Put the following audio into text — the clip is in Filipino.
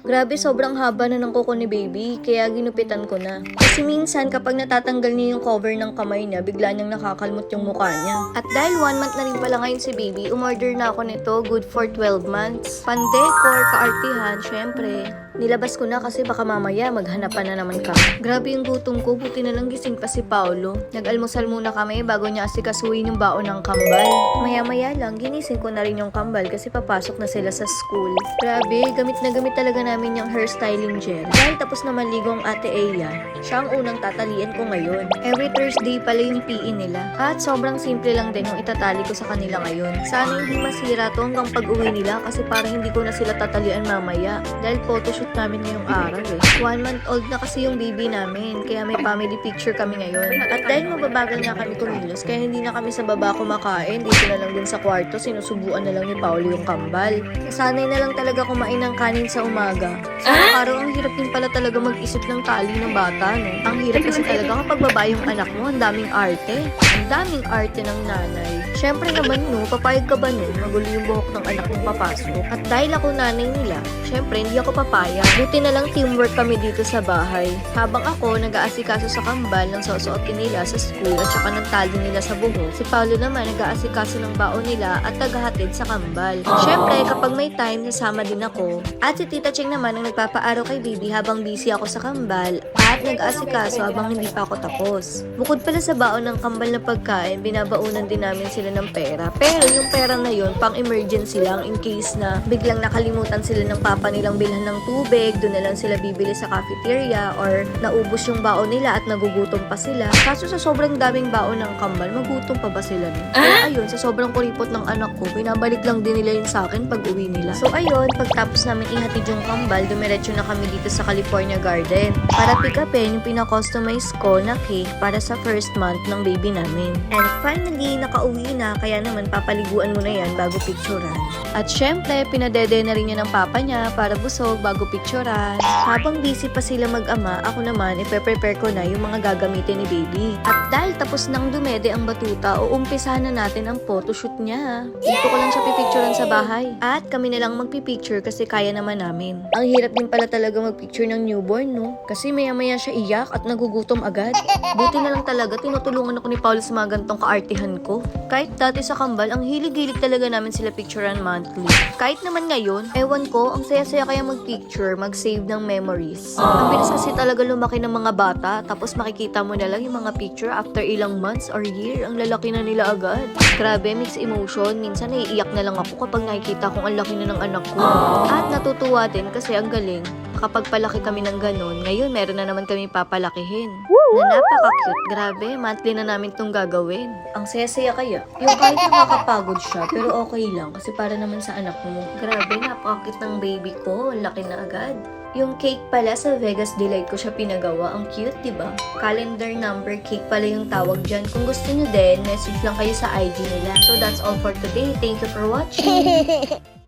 Grabe, sobrang haba na ng kuko ni baby, kaya ginupitan ko na. Kasi minsan kapag natatanggal niya yung cover ng kamay niya, bigla niyang nakakalmot yung mukha niya. At dahil 1 month na rin pala ngayon si baby, umorder na ako nito, good for 12 months. Pandecor, kaartihan, syempre. Nilabas ko na kasi baka mamaya maghanapan na naman kami. Grabe yung gutom ko, buti na lang gising pa si Paolo. Nag-almusal muna kami bago niya asikasuhin yung baon ng kambal. Maya-maya lang, ginising ko na rin yung kambal kasi papasok na sila sa school. Grabe, gamit na gamit talaga namin yung hairstyling gel. Dahil tapos na maligo ang ate Eya, siya ang unang tatalian ko ngayon. Every Thursday pala yung PE nila. At sobrang simple lang din yung itatali ko sa kanila ngayon. Sana hindi masira to hanggang pag-uwi nila kasi parang hindi ko na sila tatalian mamaya. Dahil photoshoot namin ngayong araw eh. 1 month old na kasi yung baby namin, kaya may family picture kami ngayon. At dahil mababagal nga kami kumilos, kaya hindi na kami sa baba kumakain, dito na lang din sa kwarto, sinusubuan na lang ni Paolo yung kambal. Sanay na lang talaga kumain ng kanin sa umaga. Sa araw, ang hirap din pala talaga mag-isip ng tali ng bata, no? Ang hirap kasi talaga kapag babae yung anak mo, ang daming arte. Ang daming arte ng nanay. Syempre naman no, papayag ka ba nun? Magulo yung buhok ng anak mong papasok. At dahil ako nanay nila, syempre hindi ako papayag. Buti na lang teamwork kami dito sa bahay. Habang ako nag-aasikaso sa kambal ng susuotin nila sa school at saka ng tali nila sa buhok, si Paolo naman nag-aasikaso ng baon nila at tagahatid sa kambal. Syempre kapag may time, nasama din ako. At si Tita Cheng naman ang nagpapaaraw kay baby habang busy ako sa kambal at nag-aasikaso habang hindi pa ako tapos. Bukod pala sa baon ng kambal na pagkain, binabaunan din namin sila ng pera. Pero yung pera na yun, pang emergency lang in case na biglang nakalimutan sila ng papa nilang bilhan ng tubig, doon na lang sila bibili sa cafeteria or naubos yung baon nila at nagugutom pa sila. Kaso sa sobrang daming baon ng kambal, magutom pa ba sila nun? Kaya ayun, sa sobrang kuripot ng anak ko, binabalik lang din nila yun sa akin pag uwi nila. So ayun, pagtapos namin ihatid yung kambal, dumiretso na kami dito sa California Garden para pick upin yung pina-customize ko na cake para sa first month ng baby namin. And finally, nakauwi na, kaya naman papaliguan muna yan bago picturean. At syempre, pinadede na rin niya ng papa niya para busog bago picturean. Habang busy pa sila mag-ama, ako naman ipe-prepare ko na yung mga gagamitin ni baby. At dahil tapos nang dumede ang batuta, uumpisahan na natin ang photoshoot niya. Dito ko lang siya pipicturean sa bahay. At kami na lang magpipicture kasi kaya naman namin. Ang hirap din pala talaga magpicture ng newborn, no? Kasi maya-maya siya iyak at nagugutom agad. Buti na lang talaga, tinutulungan ako ni Paul sa mga gantong kaartihan ko. Kahit dati sa kambal, ang hilig-hilig talaga namin sila picturean monthly. Kahit naman ngayon, ewan ko, ang saya-saya kaya mag-picture, mag-save ng memories. Ang bilis kasi talaga lumaki ng mga bata, tapos makikita mo na lang yung mga picture after ilang months or year, ang lalaki na nila agad. Grabe, mixed emotion. Minsan naiiyak na lang ako kapag nakikita kong ang laki na ng anak ko. At natutuwa din kasi ang galing. Kapag palaki kami ng ganun, ngayon meron na naman kami papalakihin. Na napaka-cute. Grabe, monthly na namin itong gagawin. Ang saya-saya kaya. Yung kahit nakakapagod siya, pero okay lang kasi para naman sa anak mo. Grabe, napaka-cute ng baby ko. Laki na agad. Yung cake pala sa Vegas Delight ko siya pinagawa. Ang cute, diba? Calendar number cake pala yung tawag dyan. Kung gusto nyo din, message lang kayo sa IG nila. So that's all for today. Thank you for watching.